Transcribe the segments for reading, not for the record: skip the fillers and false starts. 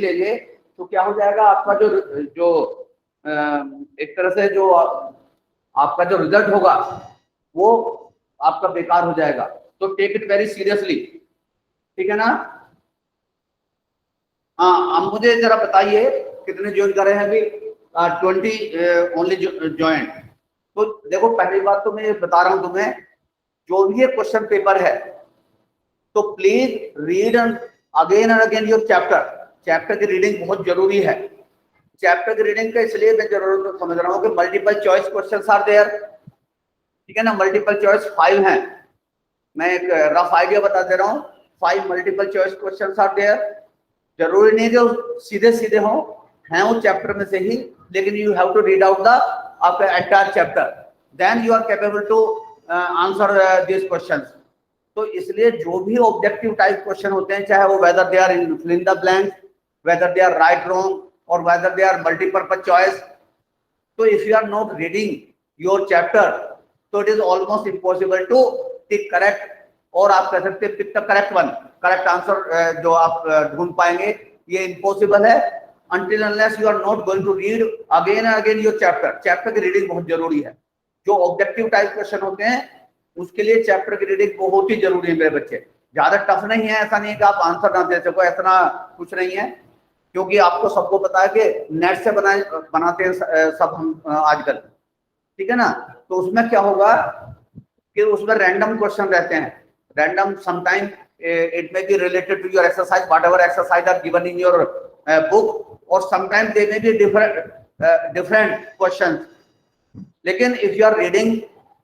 लीजिए तो क्या हो जाएगा, आपका जो जो एक तरह से जो आपका जो रिजल्ट होगा वो आपका बेकार हो जाएगा। तो टेक इट वेरी सीरियसली, ठीक है ना। हाँ, अब मुझे जरा बताइए कितने ज्वाइन कर रहे हैं अभी? 20 ओनली ज्वाइन। तो देखो, पहली बात तो मैं ये बता रहा हूं तुम्हें, जो भी ये क्वेश्चन पेपर है तो please read again and again your chapter. Chapter की रीडिंग बहुत जरूरी है। चैप्टर की रीडिंग का इसलिए मैं जरूर समझ रहा हूँ कि multiple choice questions are there, ठीक है ना। मल्टीपल चॉइस 5 हैं, मैं एक रफ आइडिया बता दे रहा हूँ। 5 multiple choice questions are there. जरूरी नहीं कि सीधे सीधे हो, हैं वो चैप्टर में से ही, लेकिन you have to read out the आपका entire chapter, then you are capable to answer this questions. तो इसलिए जो भी ऑब्जेक्टिव टाइप क्वेश्चन होते हैं, चाहे वो whether they are in fill in the blank, whether they are right wrong, और whether they are multipurpose choice, तो if you are not reading your chapter तो it is almost impossible to tick correct, और आप कह सकते हैं pick the correct one, correct answer जो आप ढूंढ पाएंगे, ये इम्पॉसिबल है until unless you are not going to read again and again your chapter। Chapter की रीडिंग बहुत जरूरी है। जो ऑब्जेक्टिव टाइप क्वेश्चन होते हैं उसके लिए चैप्टर की रीडिंग बहुत ही जरूरी है मेरे बच्चे। ज्यादा टफ नहीं है, ऐसा नहीं है कि आप आंसर ना दे सको, ऐसा कुछ नहीं है, क्योंकि आपको सबको पता है कि नेट से बनाते हैं सब हम आजकल, ठीक है ना। तो उसमें क्या होगा कि उसमें रैंडम क्वेश्चन रहते हैं, random, sometime it may be related to your exercise, whatever exercise are given in your book, और sometime they may be different questions. लेकिन इफ यू आर रीडिंग,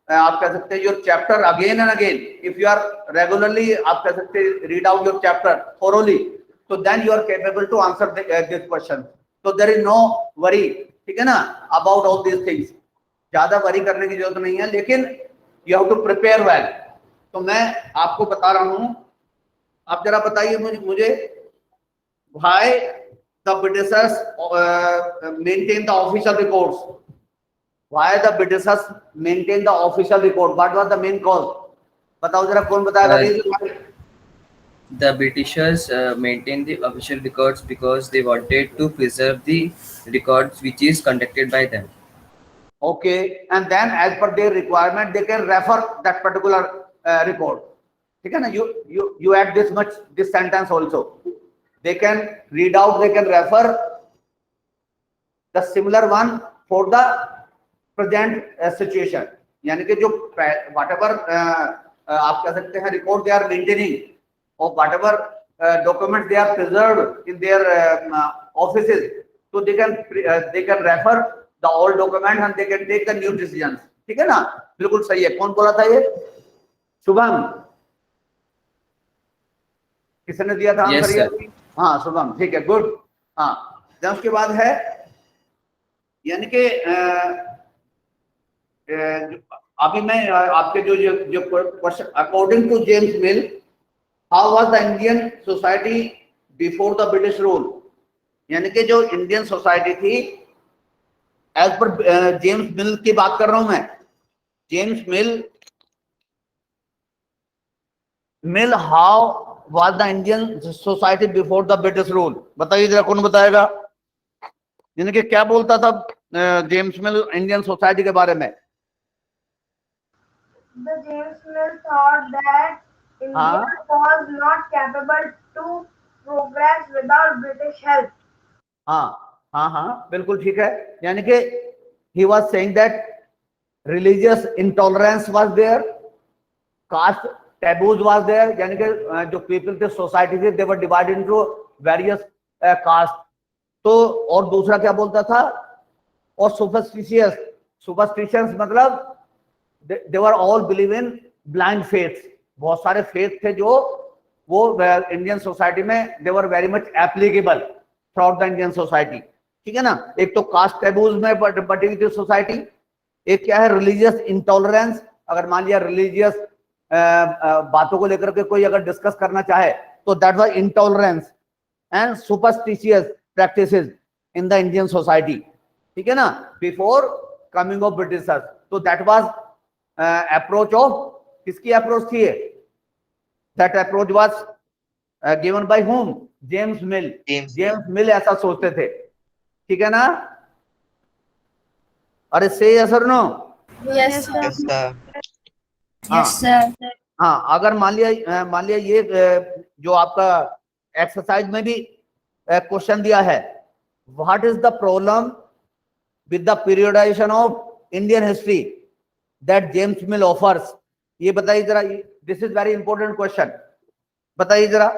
आप कह सकते हैं your chapter again and again, if you are regularly, आप कह सकते हैं read out your chapter thoroughly, तो then you are capable to answer this question. तो देयर इज नो वरी, ठीक है ना, अबाउट ऑल दीज थिंग्स। ज्यादा वरी करने की जरूरत नहीं है, लेकिन you have to prepare well. तो मैं आपको बता रहा हूं, आप जरा बताइए मुझे why the Britishers maintain the official records? Why the Britishers maintain the official record? What was the main cause? बताओ जरा, कौन बताएगा? The Britishers maintained the official records because they wanted to preserve the records which is conducted by them. Okay, and then as per their requirement, they can refer that particular record. ठीक है ना, you add this much, this sentence also. They can read out, they can refer the similar one for the present situation. यानी कि जो whatever आप कह सकते हैं record they are maintaining, or whatever documents they are preserved in their offices, so they can refer the old document and they can take the new decisions। ठीक है ना, बिल्कुल सही है। कौन बोला था ये? शुभम, किसने दिया था आंसर? Yes, ये हाँ, शुभम, ठीक है, गुड। हाँ, then उसके बाद है, यानी कि अभी मैं आपके जो question, according to James Mill, how was the Indian society before the British rule? यानी कि जो इंडियन सोसाइटी थी एज पर जेम्स मिल की बात कर रहा हूं मैं। James Mill how was the Indian society before the British rule? बताइए जरा, कौन बताएगा? यानी कि क्या बोलता था जेम्स मिल इंडियन सोसाइटी के बारे में? The James Mill thought that India was not capable to progress without British help. हाँ, बिल्कुल ठीक है। यानी कि he was saying that religious intolerance was there, caste taboos was there, यानी कि जो people थे, सोसाइटी थी, they were divided into various caste। तो और दूसरा क्या बोलता था? और सुपरस्टिशियस मतलब they were all believe in blind faith। बहुत सारे फेथ थे जो वो इंडियन सोसाइटी में they were very much applicable throughout the Indian society, ठीक है ना। एक तो कास्ट टैबूज में बटी हुई थी सोसाइटी, एक क्या है, रिलीजियस इंटॉलरेंस। अगर मान लिया रिलीजियस बातों को लेकर के कोई अगर डिस्कस करना चाहे तो that was intolerance, and superstitious practices in the Indian society, ठीक है ना, बिफोर कमिंग ऑफ ब्रिटिशर्स। तो दैट वाज अप्रोच ऑफ, किसकी अप्रोच थी? That approach was given by home, James mill. James मिल ऐसा सोचते थे, ठीक है ना? अरे से यस और no? Yes, sir. Yes, sir. हाँ हाँ, अगर मान लिया ये जो आपका एक्सरसाइज में भी क्वेश्चन दिया है, what is the problem with the periodisation of Indian history that James mill offers, ये बताइए जरा। This is very important question, बताइए जरा।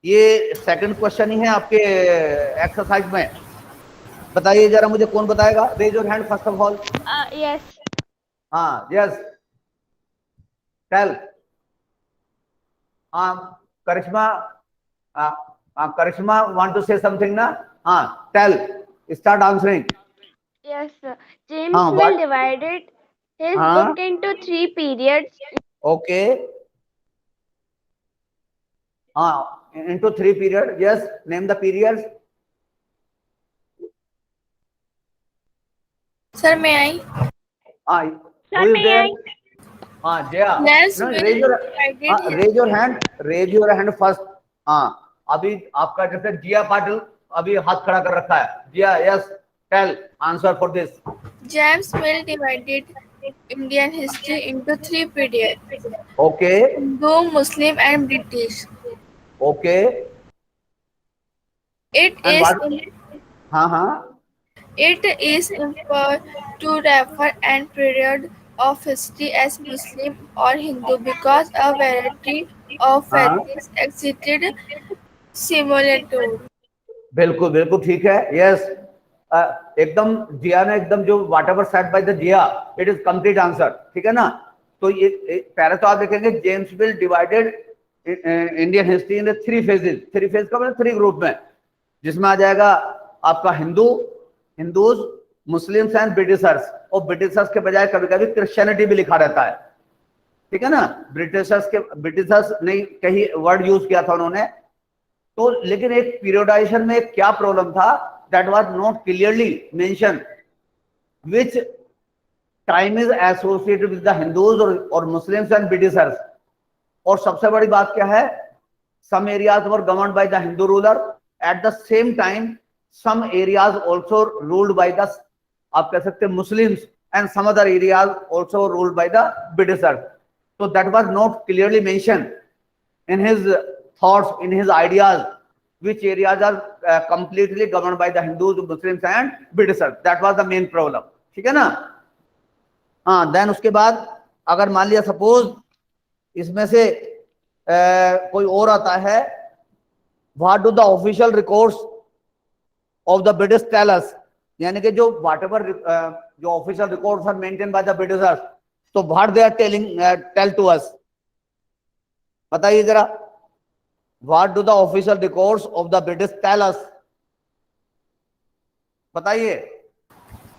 ये सेकंड क्वेश्चन ही है आपके एक्सरसाइज में, बताइए जरा मुझे, कौन बताएगा? Raise your hand first of all. Yes. हाँ, यस, टेल। हाँ, Karishma, Karishma want to say something ना? हाँ, tell, start answering. Yes, sir. James हाँ, Mill what? divided his हाँ, book into 3 periods. ओके, हाँ, into 3 period, yes, name the periods. Sir, may I? हाँ, who is there? हाँ, Jaya. Yes, No, Mill raise your, divided his raise your hand, raise your hand first. हाँ, अभी आपका जैसे जिया पाटिल अभी हाथ खड़ा कर रखा है। जिया, yes, tell answer for this. James Mill divided Indian history into 3 periods: Okay, Hindu, Muslim, and British. okay, It and is what? हाँ, important to refer an period of history as Muslim or Hindu because a variety of हाँ, faiths existed simultaneously. बिल्कुल बिल्कुल ठीक है, yes. एकदम जिया ने एकदम जो whatever said by the Jiya, it is complete answer, ठीक है ना? तो ये पहले तो आप देखेंगे James Mill divided Indian history in 3 phases. 3 phase का मतलब 3 ग्रुप में, जिसमें आ जाएगा आपका हिंदूज, मुस्लिम्स एंड ब्रिटिशर्स। और ब्रिटिशर्स के बजाय कभी कभी क्रिश्चियनिटी भी लिखा रहता है, ठीक है ना? ब्रिटिशर्स ने कहीं वर्ड यूज किया था उन्होंने। तो लेकिन एक पीरियडाइजेशन में क्या प्रॉब्लम था, that was not clearly mention which time is associated with the Hindus और मुस्लिम्स एंड ब्रिटिशर्स। और सबसे बड़ी बात क्या है, some areas were governed by the Hindu ruler, at the same time some areas also ruled by the, आप कह सकते हैं, Muslims, and some other areas also ruled by the Britishers. So that was not clearly mentioned in his thoughts, in his ideas, which areas are completely governed by the Hindus, Muslims and Britishers. That was the main problem, ठीक है ना? हाँ, then उसके बाद अगर मान लिया suppose इसमें से कोई और आता है, what do the official records of the British tell us, यानी कि जो whatever जो official records are maintained by the Britishers, तो what they are tell to us, बताइए जरा। what do the official records of the British tell us, बताइए।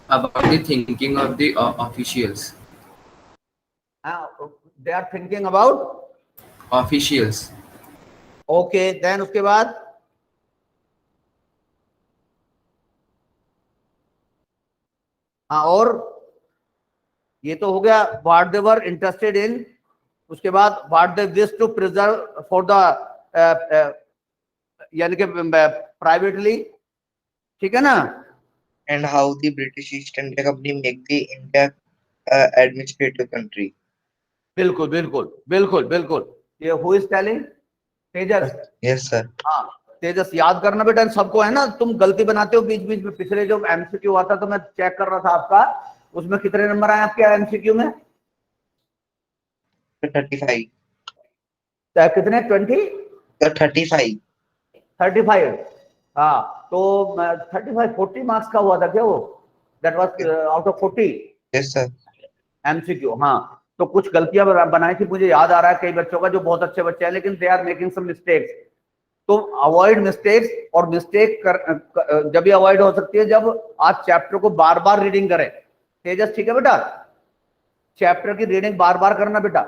About the thinking of the officials. they are thinking about Officials. okay, then उसके बाद हाँ, और ये तो हो गया what they were interested in। उसके बाद what they wish to preserve for the यानी कि privately, ठीक है ना? And how the British East India Company make the India administrative country. बिल्कुल बिल्कुल बिल्कुल बिल्कुल। ये who is telling? Tejas. Yes, sir. हाँ, तेजस याद करना बेटा, सबको है ना, तुम गलती बनाते हो बीच बीच में। पिछले जो एमसीक्यू आता तो मैं चेक कर रहा था आपका, उसमें कितने नंबर आए आपके एमसीक्यू में? 35. कितने? 20? 35. 35। हाँ, तो 35 40 मार्क्स का हुआ था क्या वो? That was out of 40 Yes, sir. MCQ. हाँ, तो कुछ गलतियां बनाई थी, मुझे याद आ रहा है कई बच्चों का जो बहुत अच्छे बच्चे हैं, लेकिन they are making some mistakes. तो अवॉइड मिस्टेक्स, और मिस्टेक जब भी अवॉइड हो सकती है जब आप चैप्टर को बार बार रीडिंग करें। तेजस, ठीक है बेटा? चैप्टर की रीडिंग बार बार करना बेटा,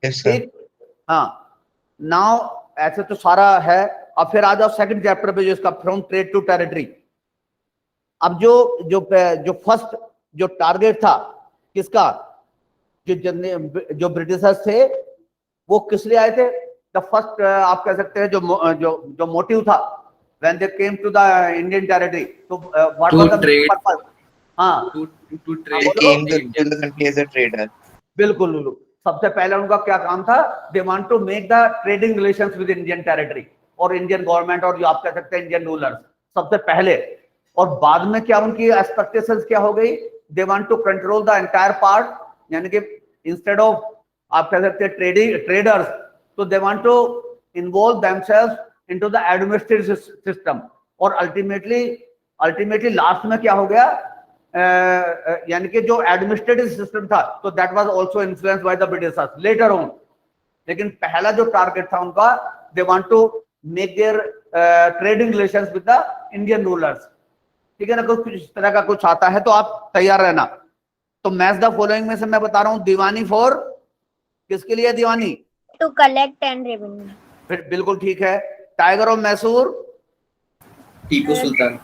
Yes, sir. ठीक? हाँ, नाउ ऐसे तो सारा है। अब फिर आ जाओ सेकंड चैप्टर पे, जो इसका फ्रॉम ट्रेड टू टेरिटरी। अब जो फर्स्ट जो टारगेट था किसका, जो ब्रिटिशर्स थे, वो किस लिए आए थे? द फर्स्ट आप कह सकते हैं जो मोटिव था when they came to the Indian territory, तो what To was the trade. Purpose? हाँ To trade They with came the to Indian. the country as a trader. बिल्कुल लुलु, सबसे पहले उनका क्या काम था? They want to make the trading relations with Indian territory और इंडियन गवर्नमेंट, और जो आप कह सकते हैं इंडियन रूलर्स सबसे पहले। और बाद में क्या उनकी एक्सपेक्टेशंस क्या हो गई? They want to control the entire part, यानी कि इंस्टेड ऑफ आप कह सकते हैं ट्रेडर्स, तो they want to involve themselves into the administrative system. और अल्टीमेटली लास्ट में क्या हो गया? यानी कि जो एडमिनिस्ट्रेटिव सिस्टम था, तो that was also influenced by the Britishers later on. लेकिन पहला जो टारगेट था उनका, they want to make their trading relations with the Indian rulers. ठीक है ना? कुछ इस तरह का कुछ आता है तो आप तैयार रहना। तो मैच द फॉलोइंग में से मैं बता रहा हूं, दीवानी फॉर किसके लिए? दीवानी To collect and revenue. फिर बिल्कुल ठीक है। Tiger of Mysore, Tipu Sultan.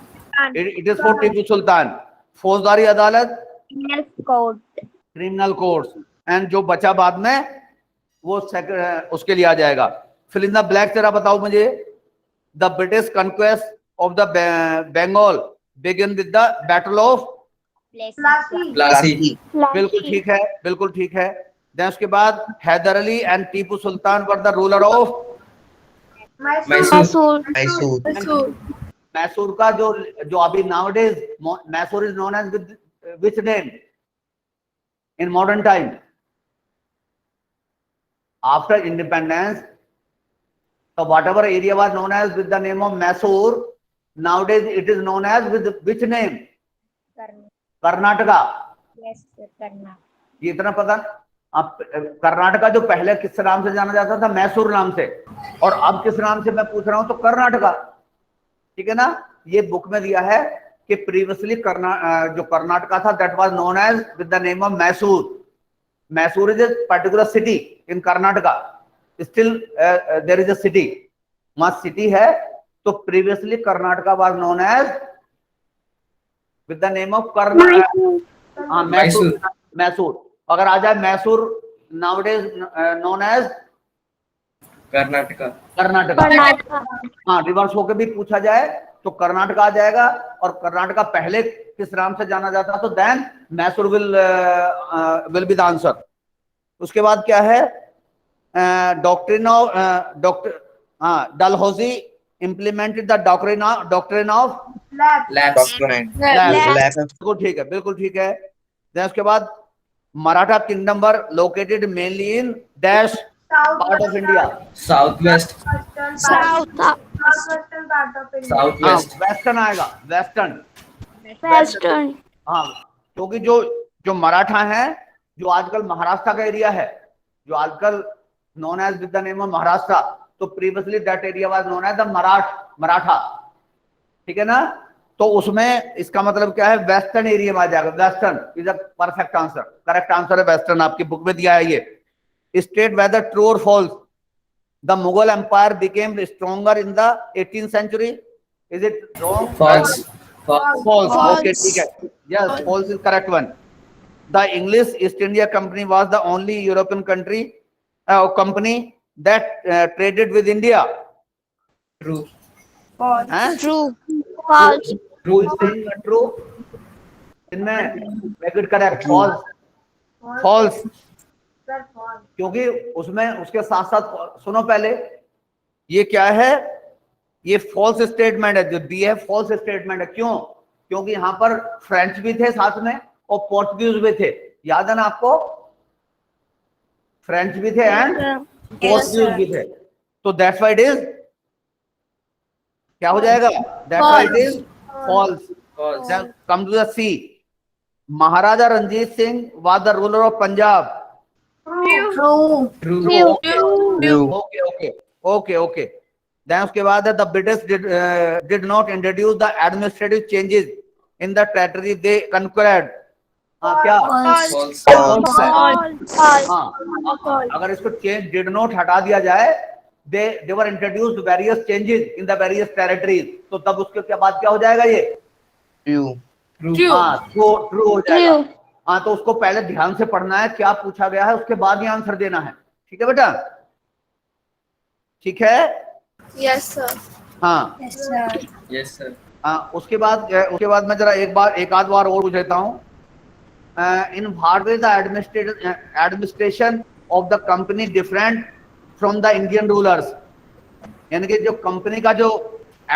It is for Tipu Sultan. फौजदारी अदालत, Criminal code. Criminal courts, and जो बचा बाद में वो उसके लिए आ जाएगा। फिल इन द ब्लैक जरा बताओ मुझे। The British conquest of the Bengal begin with the battle of, Plassey. Plassey. बिल्कुल ठीक है, बिल्कुल ठीक है। देन उसके बाद Haidar Ali and Tipu Sultan were the ruler of Mysore. Mysore. Mysore का जो अभी nowadays Mysore is known as with which name in modern time after independence? so whatever area was known as with the name of Mysore, nowadays it is known as with which name? Karnataka. Yes, sir, Karnataka. ये इतना पता? अब कर्नाटका जो पहले किस नाम से जाना जाता था? मैसूर नाम से। और अब किस नाम से मैं पूछ रहा हूं? तो कर्नाटका। ठीक है ना? ये बुक में दिया है कि प्रीवियसली जो कर्नाटका था that was known as with the name of Mysore. Mysore is a particular city in Karnataka, still there is a city, वहां सिटी है। तो previously Karnataka was known as with the name of Mysore. Mysore अगर आ जाए Mysore nowadays known as Karnataka. Karnataka. हाँ, reverse होकर भी पूछा जाए तो कर्नाटका आ जाएगा। और कर्नाटका पहले किस नाम से जाना जाता? तो then Mysore will be the answer. उसके बाद क्या है? Doctrine of Dalhousie implemented the doctrine of Lapse. Lapse. बिल्कुल ठीक है, बिल्कुल ठीक है। देन उसके बाद Maratha kingdom were located mainly in dash part of India? Southwest. Southwestern part of India. Southwest. Western आएगा, वेस्टर्न। Western. हाँ, क्योंकि जो मराठा है, जो आजकल महाराष्ट्र का एरिया है, जो आजकल known as with the name of Maharashtra, तो previously that area was known as the Maratha. ठीक है ना? तो उसमें इसका मतलब क्या है? वेस्टर्न एरिया में आ जाएगा। Western is a perfect answer, correct answer है वेस्टर्न। आपकी बुक में दिया है ये। स्टेट वेदर ट्रू और false the Mughal empire became stronger in the 18th century? Is it wrong? False. False. False. Okay, ठीक है। Yes, false is correct one. The English East India Company was the only European company that traded with India. True. Huh? True. False. Who is saying true? इनमें make it correct. False. False. Sir, false. क्योंकि उसमें उसके साथ साथ सुनो पहले, ये क्या है? ये फॉल्स स्टेटमेंट है। जो दी है फॉल्स स्टेटमेंट है। क्यों? क्योंकि यहाँ पर फ्रेंच भी थे साथ में और पोर्चुगीज भी थे। याद है ना आपको? फ्रेंच भी थे एंड पोर्चुगीज भी थे। तो दैट्स व्हाई इट इज क्या हो जाएगा? That's why it is false. False. Come to the C. Maharaja Ranjit Singh was the ruler of Punjab. True. True. Okay. Then उसके बाद the British did not introduce the administrative changes in the territory they conquered. हाँ, क्या? False. False है। False. हाँ, अगर इसको change did not हटा दिया जाए, they were introduced various changes in the various territories, तो तब उसके बाद क्या हो जाएगा? ये True. True. हाँ, true हो जाएगा। हाँ, तो उसको पहले ध्यान से पढ़ना है क्या पूछा गया है, उसके बाद ही आंसर देना है। ठीक है बेटा? ठीक है? Yes, sir. हाँ Yes, sir. Yes, sir. उसके बाद मैं जरा एक आध बार और पूछ लेता हूँ. In what way the administration of the company different from the Indian rulers? यानी कि जो कंपनी का जो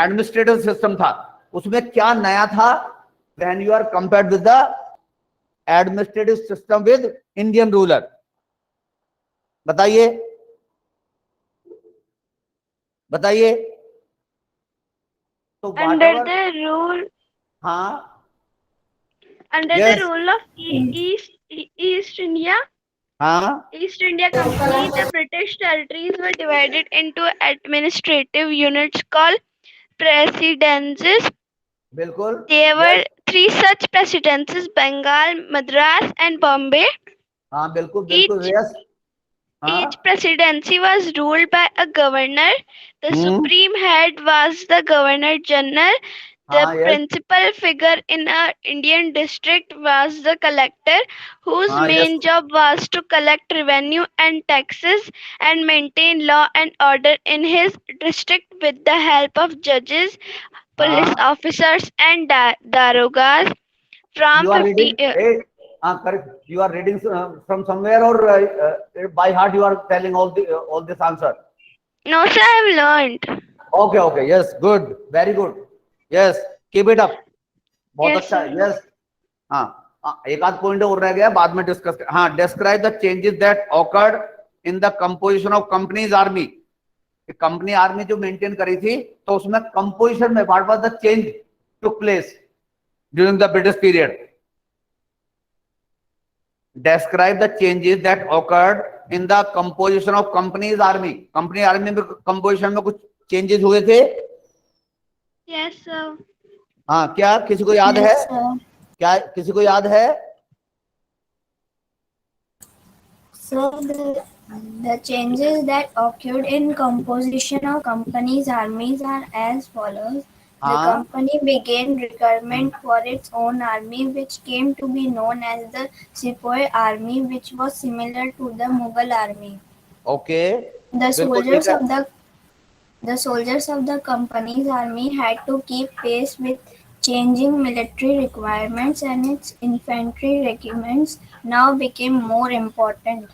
एडमिनिस्ट्रेटिव सिस्टम था उसमें क्या नया था when you are compared with the administrative system with Indian ruler? बताइए बताइए. तो Under whatever, the rule हाँ under Yes. the rule of East India हाँ Company, the British territories were divided into administrative units called presidencies. बिल्कुल. There were Yes. 3 such presidencies: Bengal, Madras, and Bombay. हाँ बिल्कुल बिल्कुल. Yes. हाँ Each presidency was ruled by a governor. The Hmm. supreme head was the Governor General. The हाँ. Yes. principal figure in a Indian district was the collector, whose हाँ. main Yes. job was to collect revenue and taxes and maintain law and order in his district with the help of judges, police हाँ. officers, and darogas. From You are 50 reading. Correct. You are reading from somewhere, or by heart you are telling all this answer? No, sir, I have learned. Okay. Yes. Good. Very good. Yes. Keep it up. बहुत Yes, अच्छा. sir. Yes. हाँ एक आध point और रह गया, बाद में डिस्कस. हाँ, describe the changes that occurred in the composition of companies army. Company army जो मेंटेन करी थी तो उसमें कंपोजिशन में what was the change took place during the British period? Describe the changes that occurred in the composition of company's army. Company army में composition में कुछ changes हुए थे? Yes, sir. हाँ, क्या किसी को याद है? Yes, sir. क्या किसी को याद है? So the changes that occurred in composition of companies' armies are as follows. The हाँ. company began requirement for its own army, which came to be known as the Sepoy army, which was similar to the Mughal army. Okay. The बिल्कुल ठीक है. soldiers of the company's army had to keep pace with changing military requirements, and its infantry regiments now became more important.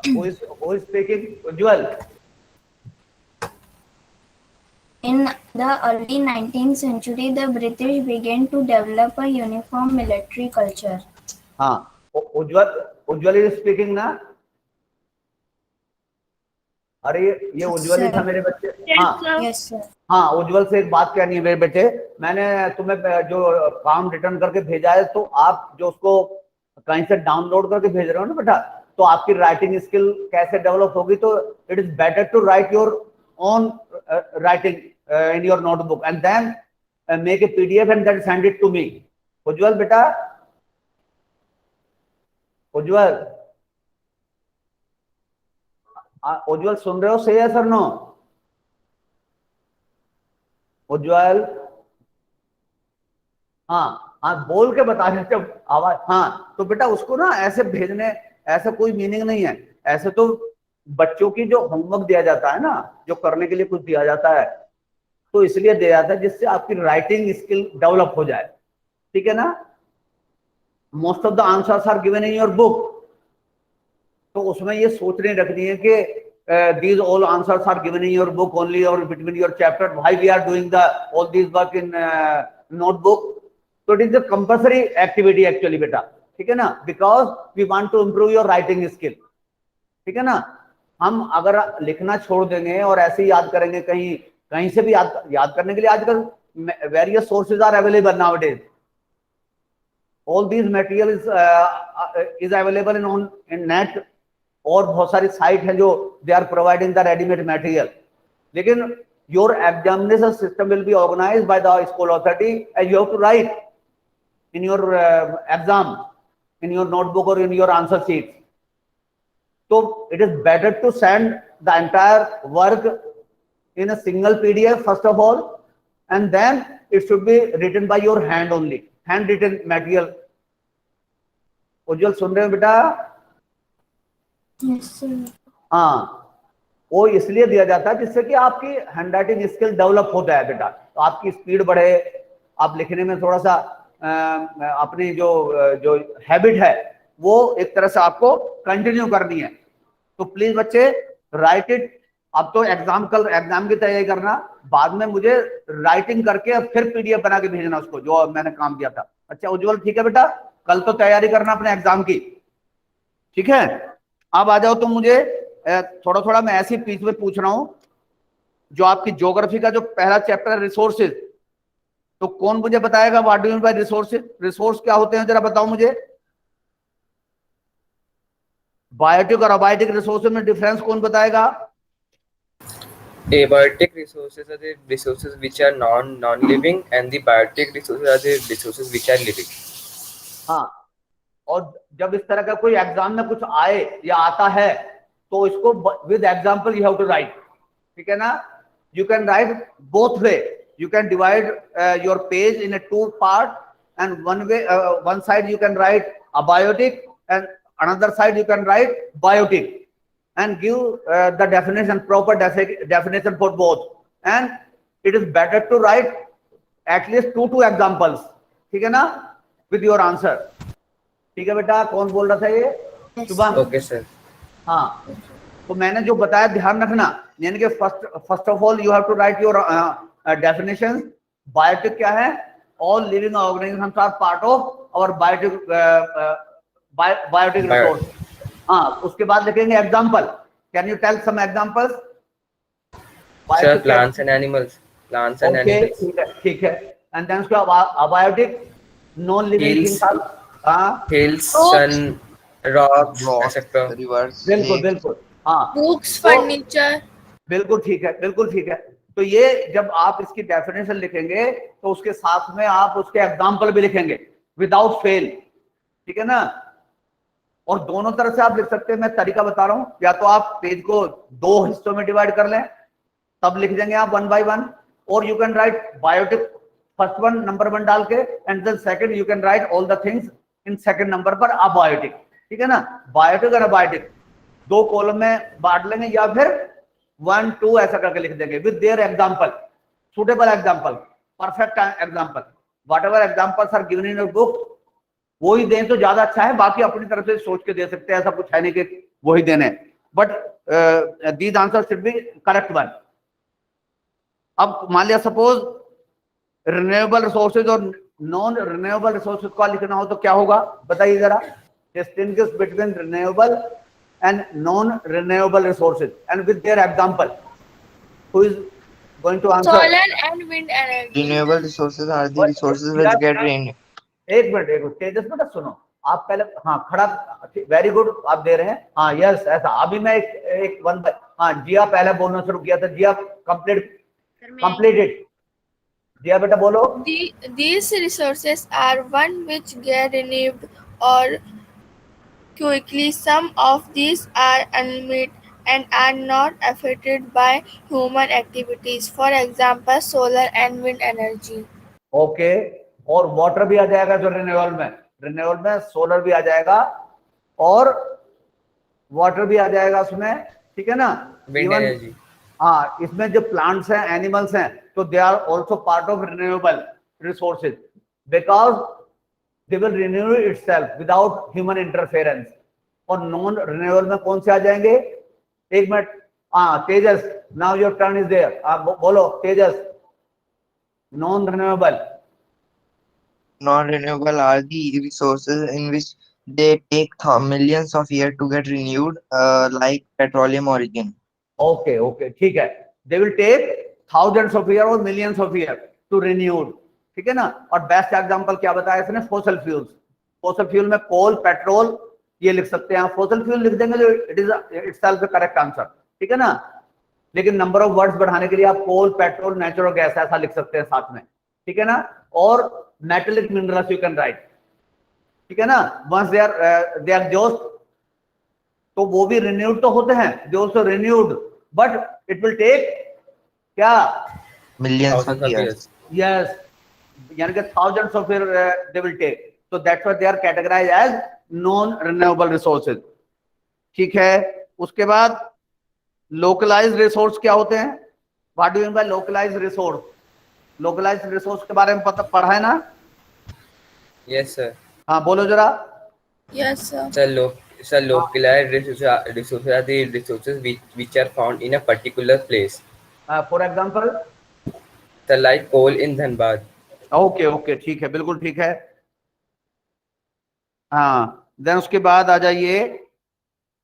Who is speaking? Ujjwal. In the early 19th century, the British began to develop a uniform military culture. हाँ, उज्जवल is speaking ना? अरे ये उज्जवल ही था मेरे बच्चे. Yes, हाँ sir. Yes, sir. हाँ, उज्जवल से एक बात कहनी है मेरे बेटे. मैंने तुम्हें जो काम रिटर्न करके भेजा है, तो आप जो उसको कहीं से डाउनलोड करके भेज रहे हो ना बेटा, तो आपकी राइटिंग स्किल कैसे डेवलप होगी? तो it is better to write your own writing in your notebook and then make a PDF and then send it to me. Ujjwal बेटा, उज्जवल उज्जवल सुन रहे हो? से यस और नो? उज्जवल हाँ बोल के बता रहे थे आवाज. हाँ, तो बेटा उसको ना ऐसे भेजने, ऐसा कोई मीनिंग नहीं है. ऐसे तो बच्चों की जो होमवर्क दिया जाता है ना, जो करने के लिए कुछ दिया जाता है, तो इसलिए दिया जाता है जिससे आपकी राइटिंग स्किल डेवलप हो जाए. ठीक है ना? Most of the answers are given in your book. तो उसमें ये सोचने रखनी है कि these all answers are given in your book only or between your chapter. Why we are doing all these work in notebook? So it is a compulsory activity actually बेटा. ठीक है ना? Because we want to improve your writing skill. ठीक है ना? हम अगर लिखना छोड़ देंगे और ऐसे ही याद करेंगे, कहीं से भी याद करने के लिए आजकल various sources are available nowadays. All these material is available in net. और बहुत सारी साइट है जो they are providing the readymade material. लेकिन your examination system will be organised by the school authority and you have to write in your exam in your notebook और in your answer sheet. तो it is better to send the entire work in a single PDF first of all, and then it should be written by your hand only, hand written material. Ujjwal सुन रहे हो बेटा? Yes, sir. हाँ, वो इसलिए दिया जाता है जिससे कि आपकी हैंडराइटिंग स्किल डेवलप होता है बेटा, तो आपकी स्पीड बढ़े, आप लिखने में थोड़ा सा अपनी जो हैबिट है वो एक तरह से आपको कंटिन्यू करनी है। तो प्लीज बच्चे राइट इट। अब तो कल एग्जाम की तैयारी करना, बाद में मुझे राइटिंग करके फिर पीडीएफ बना के भेजना उसको, जो मैंने काम किया था। अच्छा उज्जवल, ठीक है बेटा, कल तो तैयारी करना अपने एग्जाम की, ठीक है। अब आ जाओ तुम, मुझे थोड़ा थोड़ा मैं ऐसी बीच में पूछ रहा हूं, जो आपकी ज्योग्राफी का जो पहला चैप्टर है रिसोर्सेज, तो कौन मुझे बताएगा what do you mean bye resources? Resource क्या होते हैं जरा बताओ मुझे। बायोटिक और अबायोटिक रिसोर्सेज में डिफरेंस कौन बताएगा? Abiotic resources are the resources which are non-living, and the biotic resources are the resources which are living. हाँ, और जब इस तरह का कोई एग्जाम में कुछ आए या आता है तो इसको with example you have to write, ठीक है ना। You can write both way, you can divide your page in 2 part, and one side you can write abiotic and another side you can write biotic and give the definition, proper definition for both, and it is better to write at least 2 examples, ठीक है ना, with your answer। ठीक है बेटा, कौन बोल रहा था ये? शुभम। Okay sir। हाँ, तो मैंने जो बताया ध्यान रखना, यानी कि first of all you have to write your definition. Biotic क्या है? All living organisms are part of और बायोटिक रिसोर्स। हाँ, उसके बाद लिखेंगे example. Can you tell some examples? Sir plants and animals, plants and animals. ठीक है, ठीक है। एंड देन उसके बाद abiotic non living things are, हाँ, hills, sun, rocks, etc. rivers, बिल्कुल lakes। बिल्कुल, हाँ, Books, furniture. बिल्कुल ठीक है, बिल्कुल ठीक है। तो ये जब आप इसकी डेफिनेशन लिखेंगे तो उसके साथ में आप उसके एग्जांपल भी लिखेंगे विदाउट फेल, ठीक है ना। और दोनों तरह से आप लिख सकते हैं, मैं तरीका बता रहा हूं, या तो आप पेज को 2 हिस्सों में डिवाइड कर लें, तब लिख देंगे आप 1 by 1, और you can write biotic first one number 1 डाल के, and then second you can write all the things in second number पर अबायोटिक, ठीक है ना। बायोटिक और अबायोटिक 2 कॉलम में बांट लेंगे, या फिर 1 2 ऐसा करके लिख देंगे with their example, suitable example, perfect example. Whatever examples are given in your book वो ही दें तो ज्यादा अच्छा है, बाकी अपनी तरफ से सोच के दे सकते हैं, ऐसा कुछ है नहीं कि वही देने, but these answer should be correct one. अब मान लिया सपोज रिन्यूएबल रिसोर्सेज और नॉन रिन्यूएबल रिसोर्सेज का लिखना हो तो क्या होगा बताइए जरा। Distinguish between renewable and non-renewable resources and with their example. Who is going to answer? Solar and wind energy. Renewable resources are the resources which get rain। एक मिनट तेजस बेटा सुनो, आप पहले, हाँ खड़ा, वेरी गुड, आप दे रहे हैं, हाँ यस ऐसा। अभी मैं एक वन, हाँ जिया पहले बोलना शुरू किया था, जिया कंप्लीटेड। जिया बेटा बोलो। These resources are one which get renewed or quickly. Some of these are unmet and are not affected by human activities. For example, solar and wind energy. Okay, और वाटर भी आ जाएगा जो रिन्यूएबल में solar भी आ जाएगा और water भी आ जाएगा उसमें, ठीक है ना। विंड एनर्जी, हाँ, इसमें जो प्लांट्स हैं, एनिमल्स हैं, तो they are also part of renewable resources because they will renew itself without human interference। और नॉन रिन्यूएबल में कौन से आ जाएंगे? एक मिनट, हाँ Tejas, now your turn is there, आप बोलो Tejas. Non renewable Non-renewable are the resources in which they take millions of years to get renewed, like petroleum origin। Okay okay, ठीक है। They will take thousands of years और millions of years to renewed, ठीक है ना। और best example क्या बताया इसने? Fossil fuels. फॉसिल फ्यूल में कोल, पेट्रोल ये लिख सकते हैं, फॉसिल फ्यूल लिख देंगे जो it is itself the correct answer, ठीक है ना। लेकिन नंबर ऑफ वर्ड्स बढ़ाने के लिए आप कोल, पेट्रोल, नेचुरल गैस ऐसा लिख सकते हैं साथ में, ठीक है ना। और metallic minerals you can right, ठीक है ना। वंस दे आर एग्जॉस्ट, तो वो भी रिन्यूड तो होते हैं, they also renewed, but it will take क्या? millions of years। यस, यानी कि thousands of years they will take, so that's why they are categorized as non renewable resources, ठीक है। उसके बाद लोकलाइज्ड रिसोर्स क्या होते हैं? What do you mean by localized resource? Localized resource के बारे में पढ़ा है ना? Yes, sir. हाँ बोलो जरा। Yes, sir. Sir, localized resources are the resources which are found in a particular place. For example? So, like coal in Dhanbad. Okay okay, ठीक है, बिल्कुल ठीक है। हाँ, देन उसके बाद आ जाइए,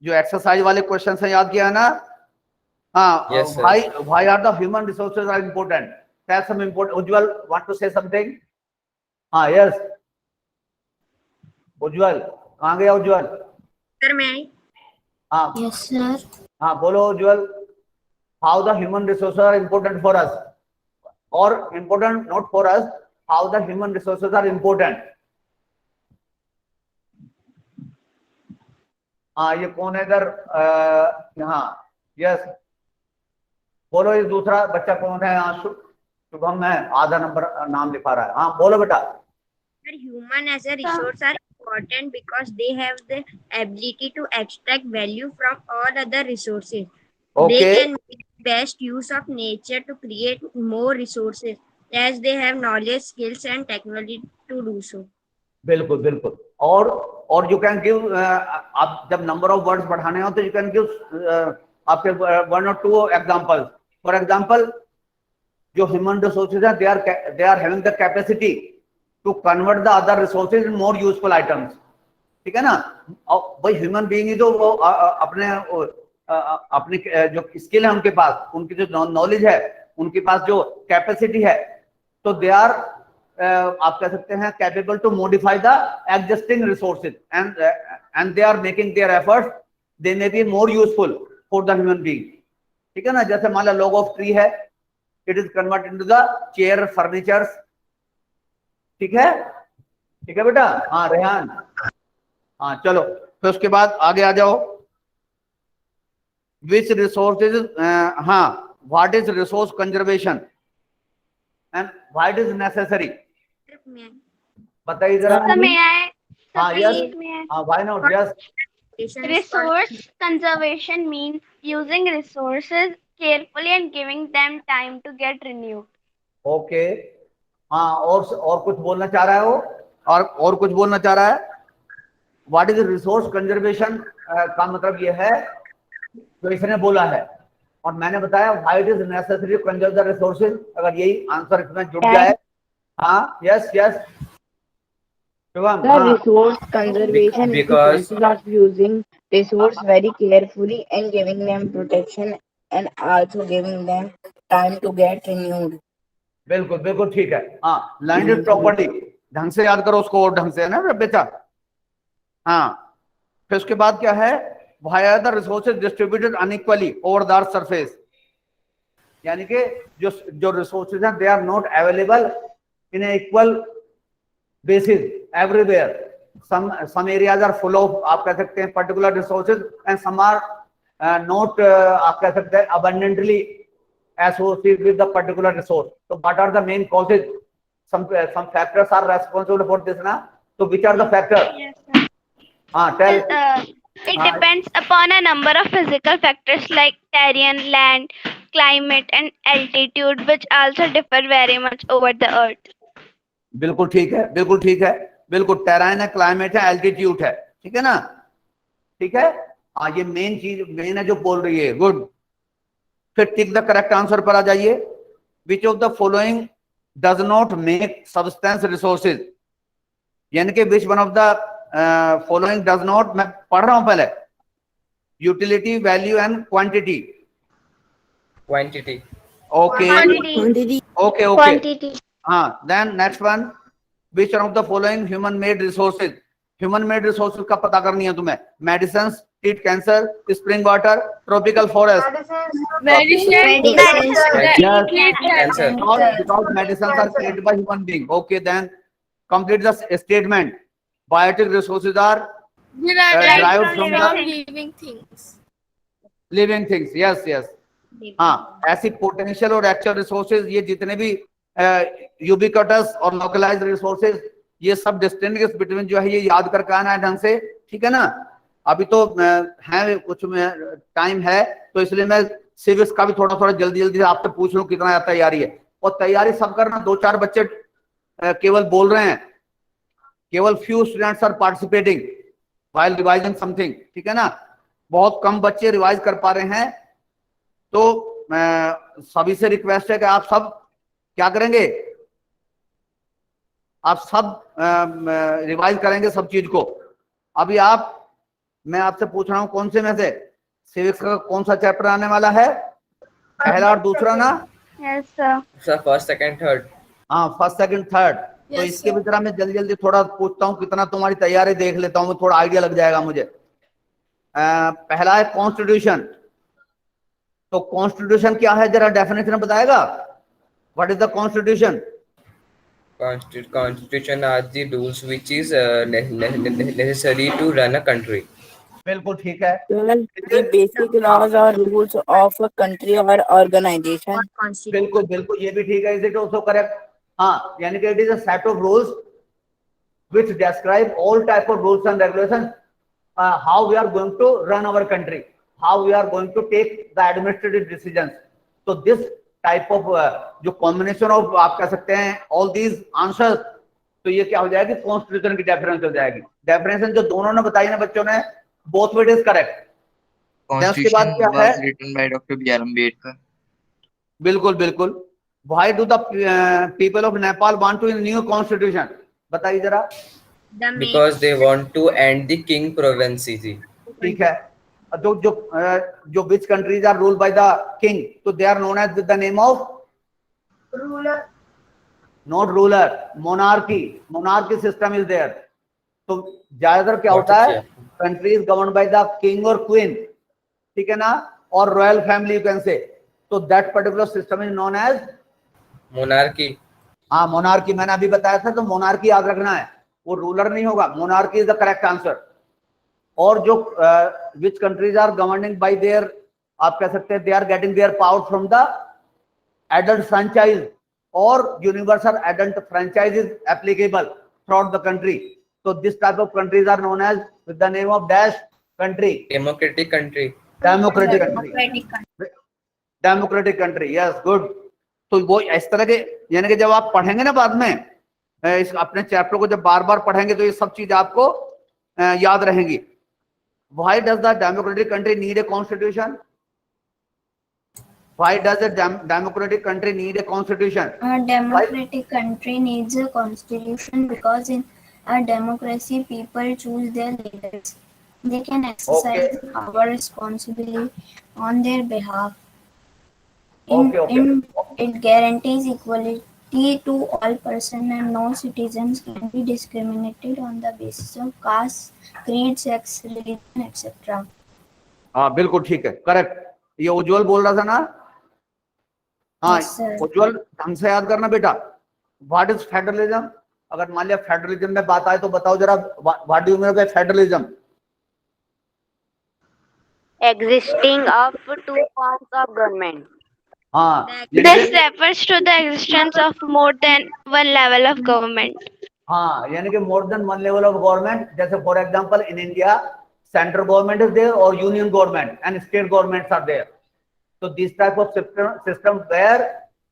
जो एक्सरसाइज वाले क्वेश्चन है याद किया है ना? हाँ, Yes, sir. why are the human resources are important? Tell some important. Ujjwal, want to say something? हाँ, yes. उज्जवल, कहाँ गया उज्जवल? सर मैं आई। हाँ Yes, sir. हाँ, बोलो उज्जवल। How the human resources are important for us, or important not for us? How the human resources are important? हाँ, ये कौन है इधर? यहाँ, यस, बोलो। ये दूसरा बच्चा कौन है? हाँ, शुभम है, आधा नंबर नाम लिखा रहा है। हाँ बोलो बेटा। Sir, human as a resource are important because they have the ability to extract value from all other resources. Okay. They can make best use of nature to create more resources as they have knowledge, skills and technology to do so. बिल्कुल बिल्कुल। और you can give, आप जब number of words बढ़ाने हो तो you can give आपके 1 or 2 example. For example, जो ह्यूमन रिसोर्सेज है, they are having the capacity to convert the other resources in more useful items. ठीक है ना? भाई ह्यूमन बीइंग ही तो वो अपनी जो स्किल है उनके पास, उनकी जो नॉलेज है, उनके पास जो कैपेसिटी है, तो दे आर आप कह सकते हैं capable to modify the existing resources and they are making their efforts, they may be more useful for the human being. ठीक है ना? जैसे मान लो लॉग ऑफ ट्री है, it is converted into the chair, furnitures. ठीक है? ठीक है बेटा? हाँ रेहान, हाँ चलो, फिर उसके बाद आगे आ जाओ। विच रिसोर्सेज, हाँ, what is resource conservation and why it is necessary? बताइए जरा। हाँ यस, हाँ why not? Yes. Resource conservation means using resources carefully and giving them time to get renewed. Okay, हाँ, और कुछ बोलना चाह रहा है वो? और कुछ बोलना चाह रहा है? व्हाट इज रिसोर्स कंजर्वेशन का मतलब ये है जो इसने बोला है, और मैंने बताया why it is necessary to conserve the resources. अगर यही आंसर इसमें जुड़ जाए। हाँ yes yes Shubham. The resource conservation is the process of using resources very carefully and giving them protection and also giving them time to get renewed. बिल्कुल बिल्कुल ठीक है। हाँ, लैंडेड प्रॉपर्टी, ढंग से याद करो उसको, ढंग से, है ना बेटा? हाँ, फिर उसके बाद क्या है? Why are the resources distributed unequally over the earth's surface? यानी कि जो रिसोर्सेज हैं, they are not available in an equal basis everywhere. Some areas are full of, आप कह सकते हैं, particular resources and some are not, आप कह सकते हैं, abundantly associated with the particular resource. So what are the main causes? Some factors are responsible for this, na? So which are the factors? Yes, sir. Tell. It depends upon a number of physical factors like terrain, land, climate, and altitude, which also differ very much over the earth. बिल्कुल ठीक है, बिल्कुल ठीक है, बिल्कुल। Terrain है, climate है, altitude है। ठीक है ना? ठीक है। हाँ, ये मेन चीज, मेन है जो बोल रही है। गुड। फिर टिक द करेक्ट आंसर पर आ जाइए। Which of the following does not make substance resources? यानी कि which one of the following does not, मैं पढ़ रहा हूं पहले, utility, value and quantity. Quantity. Okay Quantity. Okay okay. Quantity. हाँ, then next one, which one of the following human made resources? Human made resources का पता करनी है तुम्हें। Medicine, treat cancer, spring water, tropical forest. Cancer. Because medicines are created by human being. Okay, then complete the statement. Biotic resources are derived from the living things. living things. Yes, yes. हाँ, ऐसी potential और actual resources, ये जितने भी ubiquitous और localised resources, ये सब distinguish between जो है, ये याद करके आना है ढंग से। ठीक है ना? अभी तो है कुछ में टाइम है, तो इसलिए मैं सिविक्स का भी थोड़ा थोड़ा जल्दी जल्दी से आपसे पूछ लूं कितना तैयारी है। और तैयारी सब करना, 2-4 बच्चे केवल बोल रहे हैं, केवल few students are participating while revising something, ठीक है ना, बहुत कम बच्चे रिवाइज कर पा रहे हैं। तो सभी से रिक्वेस्ट है कि आप सब क्या करेंगे, आप सब रिवाइज करेंगे सब चीज को। अभी मैं आपसे पूछ रहा हूं कौन से में से सिविक्स का कौन सा चैप्टर आने वाला है, पहला और दूसरा ना? Yes, sir. Sir, first, second, third. हाँ, फर्स्ट सेकंड थर्ड। तो Yes, इसके sir. भीतर मैं जल्दी जल्दी थोड़ा पूछता हूँ कितना तुम्हारी तैयारी, देख लेता हूँ, थोड़ा आइडिया लग जाएगा मुझे। पहला है कॉन्स्टिट्यूशन। तो कॉन्स्टिट्यूशन क्या है, जरा डेफिनेशन बताएगा? What is the constitution? Constitution are the rules which is necessary to run a country. बिल्कुल ठीक है। The basic laws or rules of a country or organization. बिल्कुल बिल्कुल, ये भी ठीक है, इज इट आल्सो करेक्ट? हाँ, यानी कि it is a set of rules which describe all type of rules and regulations, how we are going to run our country, how we are going to take the administrative decisions. So this type of जो combination of आप कह सकते हैं all these answers, तो ये क्या हो जाएगी, कॉन्स्टिट्यूशन की डेफिनेशन हो जाएगी। डेफिनेशन जो दोनों ने बताई ना बच्चों ने, both of it is correct. उसके बाद Constitution क्या है? was written by Dr. B.R. Ambedkar. बिल्कुल बिल्कुल। Why do the people of Nepal want to a new constitution? बताइए जरा। Because they want to end the king province जी। ठीक है। जो which countries are ruled by the king, so they are known as with the name of ruler. not ruler, monarchy system is there. तो ज्यादातर क्या होता है, country is governed by the king or queen, ठीक है ना, और royal family you can say. तो that particular system is known as monarchy. हाँ, मोनार्की मैंने अभी बताया था, तो मोनार्की याद रखना है, वो रूलर नहीं होगा, monarchy is the correct answer. और जो which countries are governing by there, आप कह सकते हैं they are getting their power from the adult franchise, और universal adult franchise is applicable through the country. तो this type of countries are known as with the name of dash country, democratic country. Democratic country, yes, good. तो वो इस तरह के, यानी कि जब आप पढ़ेंगे ना बाद में इस अपने चैप्टर को जब बार बार पढ़ेंगे तो ये सब चीज आपको याद रहेंगी। Why does the democratic country need a constitution? Why does a democratic country need a constitution? A democratic country needs a constitution because in a democracy people choose their leaders. They can exercise power responsibly on their behalf. It guarantees equality to all persons and no citizens can be discriminated on the basis of caste, creed, sex, religion, etc. हाँ, बिल्कुल ठीक है, correct. ये उज्जवल बोल रहा था ना? हाँ, उज्जवल ढंग से याद करना बेटा। What is federalism? अगर मान लिया फेडरलिज्म में बात आए तो बताओ जरा, what do you mean bye federalism? Existing of two forms of government. हाँ, This refers to the existence of more than one level of government. हाँ, यानी कि more than one level of government. जैसे for example in India central government is there और union government and state governments are there. So this type of system where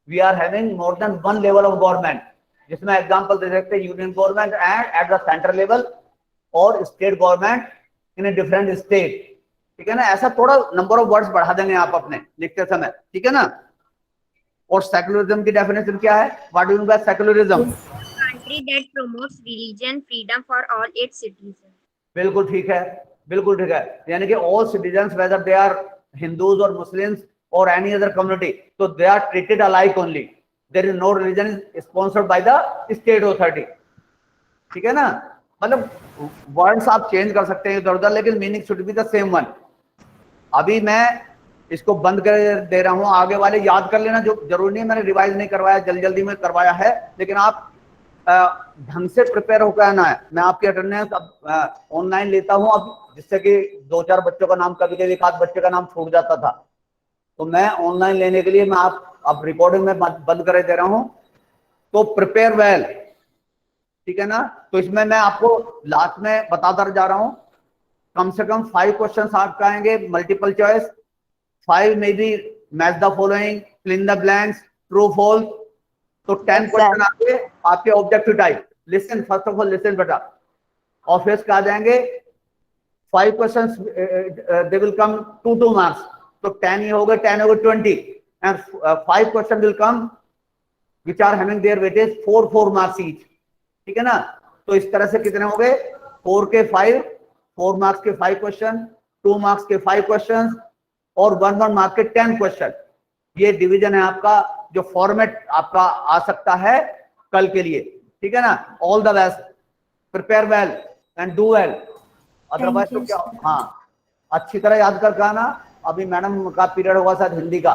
we are having more than one level of government, जिसमें example दे सकते हैं union government and at the central level और state government in a different state, ठीक है ना। ऐसा थोड़ा नंबर ऑफ वर्ड्स बढ़ा देंगे आप अपने लिखते समय, ठीक है ना। और सेक्युलरिज्म की डेफिनेशन क्या है? What do you mean bye secularism? Country that promotes religion freedom for all its citizens. बिल्कुल ठीक है, बिल्कुल ठीक है। यानी कि all citizens whether they are Hindus और Muslims or any other community, so they are treated alike only. There is no religion is sponsored by the state authority, ठीक है ना। मतलब वर्ड्स आप चेंज कर सकते हैं इधर उधर, लेकिन meaning should be the same one. अभी मैं इसको बंद कर दे रहा हूं, आगे वाले याद कर लेना, जो जरूरी नहीं मैंने रिवाइज नहीं करवाया, जल्दी जल्दी में करवाया है, लेकिन आप ढंग से प्रिपेयर होकर आना है। मैं आपकी अटेंडेंस अब ऑनलाइन लेता हूं अब, जिससे कि 2-4 बच्चों का नाम, कभी कभी 1 बच्चे का नाम छूट जाता था, तो मैं ऑनलाइन लेने के लिए मैं आप अब रिकॉर्डिंग में बंद कर दे रहा हूं। तो प्रिपेयर वेल, ठीक है ना। तो इसमें मैं आपको लास्ट में बताता जा रहा हूं, कम से कम 5 क्वेश्चंस आपका आएंगे मल्टीपल चॉइस, 5 में भी match the following, fill in the blanks, true false. तो 10 क्वेश्चन आपके objective type. Listen, first of all listen बेटा। ऑफिस का आ जाएंगे 5 questions, they will come 2 marks. तो 10 ये हो गए, 10 हो गए 20 and 5 question will come which are having their weightage 4 marks each। ठीक है ना। तो इस तरह से कितने हो गए, 4 के 5, 4 मार्क्स के 5 क्वेश्चन, 2 मार्क्स के 5 क्वेश्चन और 1 मार्क के 10 क्वेश्चन। ये डिवीजन है आपका, जो फॉर्मेट आपका आ सकता है कल के लिए। ठीक है ना। All the best, prepare well and do well. Otherwise तो क्या, हाँ अच्छी तरह याद कर आना। अभी मैडम का पीरियड होगा शायद हिंदी का,